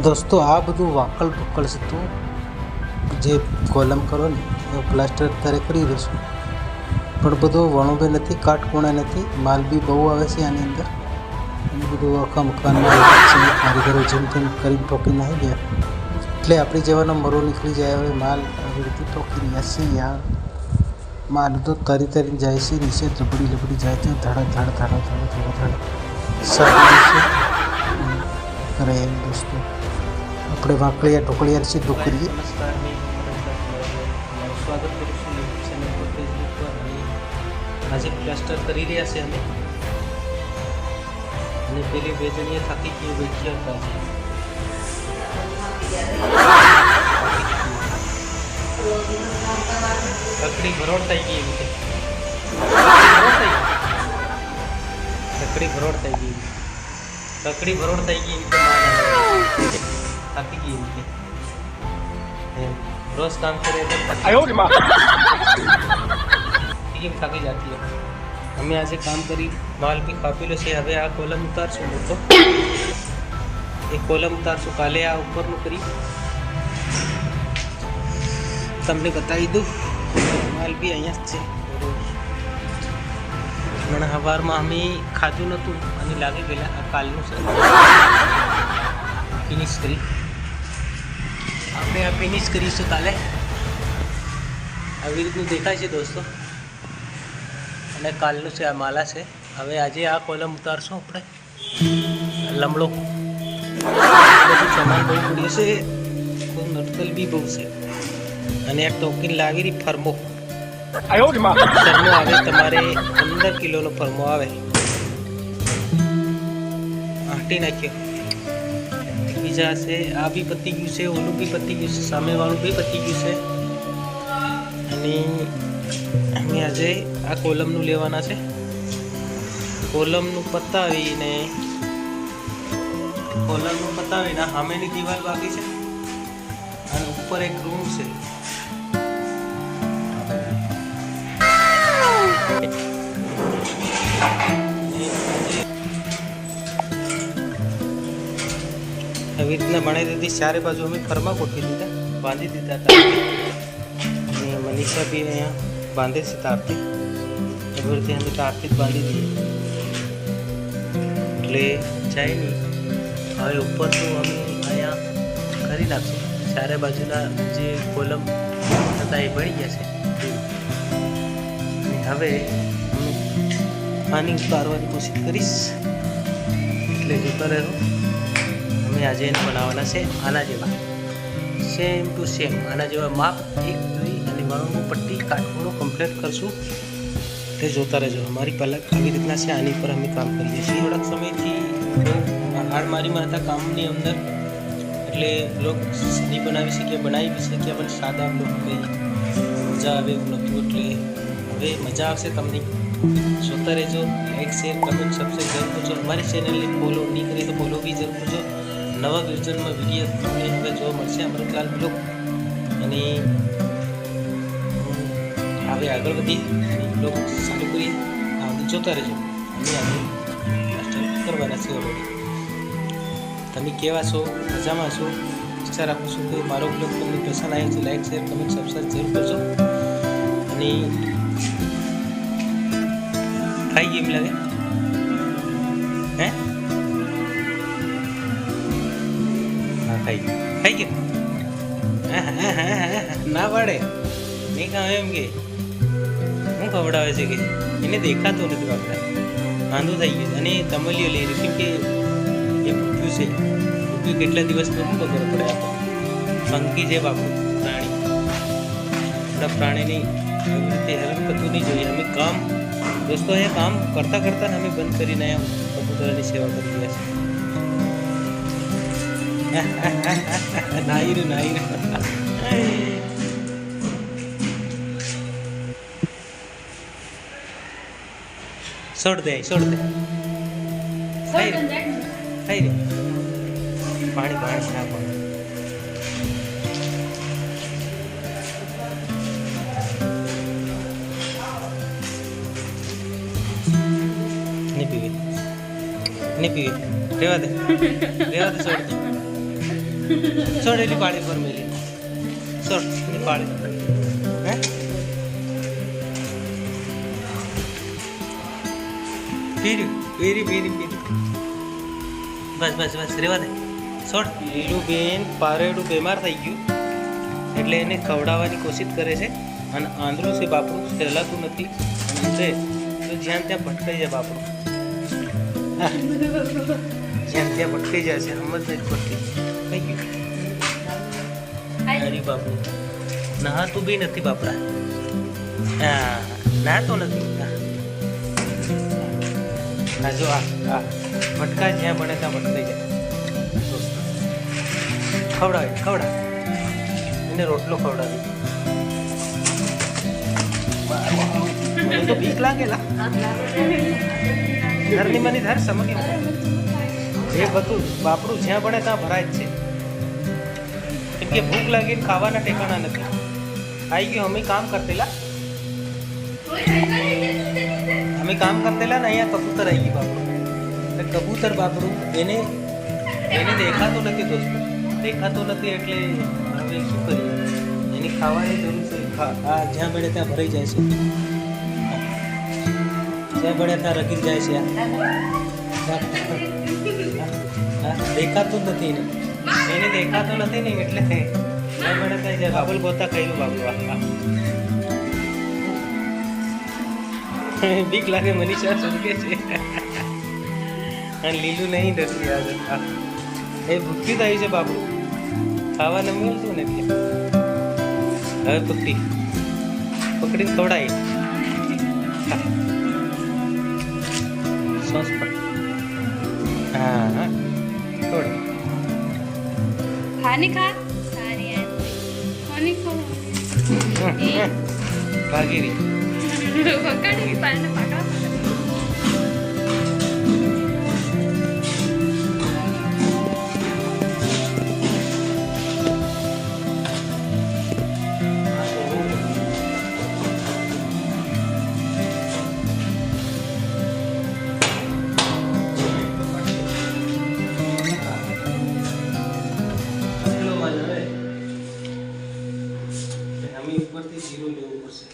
દોસ્તો આ બધું વાકલ ટુકલ છે તો જે કોલમ કરો ને એ પ્લાસ્ટર અત્યારે કરી દઈશું, પણ બધો વણો નથી, કાટકોણા નથી, માલ બી બહુ આવે છે આની અંદર અને બધું આખા મકાનમાં કારીગરો જેમ તેમ કરી ઠોકી નાખી ગયા એટલે આપણી જવાનો મરો નીકળી જાય. હવે માલ આવી રીતે ઠોકી રહ્યા છે યાર, માલ તો તરી તરીને જાય છે નીચે, લબડી લબડી જાય છે, ધડ ધડ ધડ ધડ ધડ ધડ સારી કરે દોસ્તો. આપણે વાંકળિયા ઢોકળિયા સીધું કરીએ. નમસ્કાર, સ્વાગત કરું છું યુટ્યુબ ચેનલ પર, ફેસબુક પર. અને આજે પ્લાસ્ટર કરી રહ્યા છે અમે, અને પેલી બે જણીએ થાકી ગઈ બેઠી હતા. લકડી ભરોડ થઈ ગઈ એવી લકડી ભરોડ થઈ ગઈ લકડી ભરોડ થઈ ગઈ થાકી ગई इनके रोज काम करे तो થાકી જાતી है. અમે આજે કામ કરી માલ બી કાપેલો છે. હવે આ કોલમ ઉતારશું મોટો, એ કોલમ ઉતારશું કાલે. આ ઉપરનું કરી તમને બતાવી દઉં. માલ બી અહીંયા જ છે. પણ સવારમાં અમે ખાધું નહોતું અને લાગી ગયેલા. આ કાલનું છે, ફિનિશ કરી આપણે આ ફિનિશ કરીશું કાલે. આવી રીતનું દેખાય છે દોસ્તો, અને કાલનું છે આ માલા છે. હવે આજે આ કોલમ ઉતારશું આપણે. લમડો બધું સામાન બહુ પડ્યું છે, કોઈ નટકલ બી બહુ છે. અને આ ટોકીન લાવી રહી ફરમો ફરમો આવે તમારે 15 કિલોનો ફરમો આવે. આંટી નાખ્યો. બીજા છે આ બી પતી ગયું છે, ઓલું બી પતી ગયું છે, સામેવાળું બી પતી ગયું છે. અને અમે આજે આ કોલમનું લેવાના છે. કોલમનું પતાવીને સામેની દિવાલ બાકી છે અને ઉપર એક રૂમ છે. આવી રીતના બનાવી દીધી. ચારે બાજુ અમે ફરમા ગોઠવી દીધા, બાંધી દીધા હતા. અને મનીષા બી અહીંયા બાંધે છે તારથી. એવી રીતે અમે તારથી જ બાંધી દીધી એટલે જાય નહીં. હવે ઉપરનું અમે અહીંયા કરી નાખશું. ચારે બાજુના જે કોલમ હતા એ બળી ગયા છે. હવે આની ઉતારવાની કોશિશ કરીશ, એટલે જોતા રહ્યો. અમે આજે એને બનાવવાના છે આના જેવા, સેમ ટુ સેમ આના જેવા માપ 1, 2 અને વણનું પટ્ટી કાટખૂણો કમ્પ્લીટ કરશું. એટલે જોતા રહેજો. અમારી પલક આવી રીતના છે. આની પર અમે કામ કરીએ છીએ. થોડાક સમયથી હાડમારીમાં હતા કામની અંદર, એટલે બ્લોગ નહીં બનાવી શકીએ, બનાવી બી શકીએ પણ સાદા બ્લોગ કંઈ મજા આવે એવું નહોતું. એટલે હવે મજા આવશે તમને. જોતા રહેજો. લાઈક, શેર, કમેન્ટ, સબસ્ક્રાઈબ જરૂર કરજો. અમારી ચેનલને ફોલો નહીં કરી તો ફોલો બી જરૂર કરજો. નવા વર્ઝનમાં વિડીયો તમને હવે જોવા મળશે અમૃતલાલ બ્લોગ. અને હવે આગળ વધી બ્લોગ ચાલુ કરીએ. જોતા રહેજો. અમે આજે પ્લાસ્ટર કરવાના છે ઓલરેડી. તમે કેવા છો? મજામાં છો? ઈચ્છા રાખું છું કે મારો બ્લોગ તમને પસંદ આવે છે. લાઈક, શેર, કમેન્ટ, સબસ્ક્રાઈબ જરૂર કરજો. અને ખાઈ ગઈ એમ લાગે હે? હા ખાઈ ગયું. ના પાડે નહીં ખાવ એમ કે હું ખવડાવે છે કે એને દેખાતું નથી બાપડા. વાંધો થઈ ગયું. અને તમલીઓ લઈ રહ્યું કેમ કે એ ભૂખ્યું છે. ભૂખ્યું કેટલા દિવસનું શું ખબર પડે આપણને. પંખી છે બાપડું પ્રાણી. આપણા પ્રાણીની એવી રીતે હેલ્પ કરતું નહીં જોઈએ. અમે કામ દોસ્તો અહીંયા કામ કરતાં કરતાં અમે બંધ કરીને અહીંયા કબૂતરની સેવા કરી રહ્યા છીએ. નાયરું છોડ દે ખાઈ રે પાણી ના પાણી. નહીં પીવી રહેવા દે છોડ દે. સોડેલી પાળી પર મેલી સોડ એની પાળી હે ફીરી ફીરી ફીરી ફીરી બસ બસ બસ રેવા દે સોડ લીલું બેન પારેડું બીમાર થઈ ગયું એટલે એને ખવડાવવાની કોશિશ કરે છે અને આંધળું છે બાપરું સહેલાતું નથી અને તો જ્યાં ત્યાં ભટકાઈ જાય બાપરું જ્યાં ત્યાં ભટકાઈ જાય છે સમજ નથી પડતી કઈ ગયું અરે બાપુ નહાતું બી નથી બાપરા હા નહાતો નથી હા જો આ ભટકા જ્યાં બને ત્યાં ભટકાઈ જાય ખવડાવે એને રોટલો ખવડાવી મને તો બીક લાગેલા ઘરની મને ધર સમજી એ બધું બાપડું જ્યાં બને ત્યાં ભરાય જ છે કેમ કે ભૂખ લાગીને ખાવાના ઠેકાણા નથી આવી ગયું અમે કામ કરતેલા ને અહીંયા કબૂતર આવી ગયું બાપડું એટલે કબૂતર બાપડું એને દેખાતું નથી દોસ્તો દેખાતું નથી એટલે હવે શું કરીએ એની ખાવાની જરૂર છે આ જ્યાં મળે ત્યાં ભરાઈ જાય છે જ્યાં મળે ત્યાં રગી જાય છે દેખાતું જ નથી એને દેખાતું નથી ને એટલે જ્યાં મળે ત્યાં જાય બાબુલ ગોતા ખાઈ બાબુ બીક લાગે મનીષા સુનકે છે અને લીલું નહીં ડરતી આ એ ભૂખી થઈ છે બાબુ ખાવાને મળતું ને એટલે હવે પકડી ખવડાવી સોસ પણ હા હા થોડ खाने खा सारी है खाने खो ભાગી રહી પકડી પાને પકડા ઉપરથી જીરો લેવું પડશે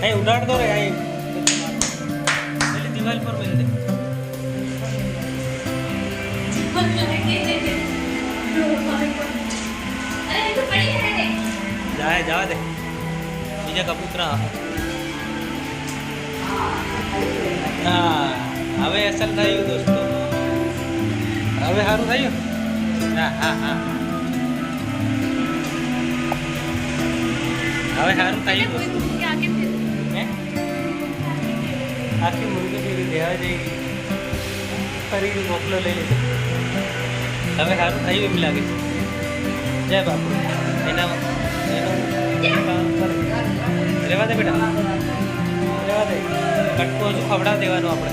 અહીં ઉડાડ દો રે અહીં પેલી દિવાલ પર મેલ દે જાય જવા દે બીજા કબૂતરા હા હવે અસર થયું દોસ્તો હવે સારું થયું હા હા હા હવે સારું થયું દોસ્તો આખી મુર્ગી ફેરી દેવા જઈ ફરી ગોખલો લઈ લીધો. હવે સારું થયું એમ લાગે છે. જય બાપુ એનું કામ કરે. રહેવા દે બેટા, રહેવા દે. કટકો હજુ ખવડાવી દેવાનો આપણે.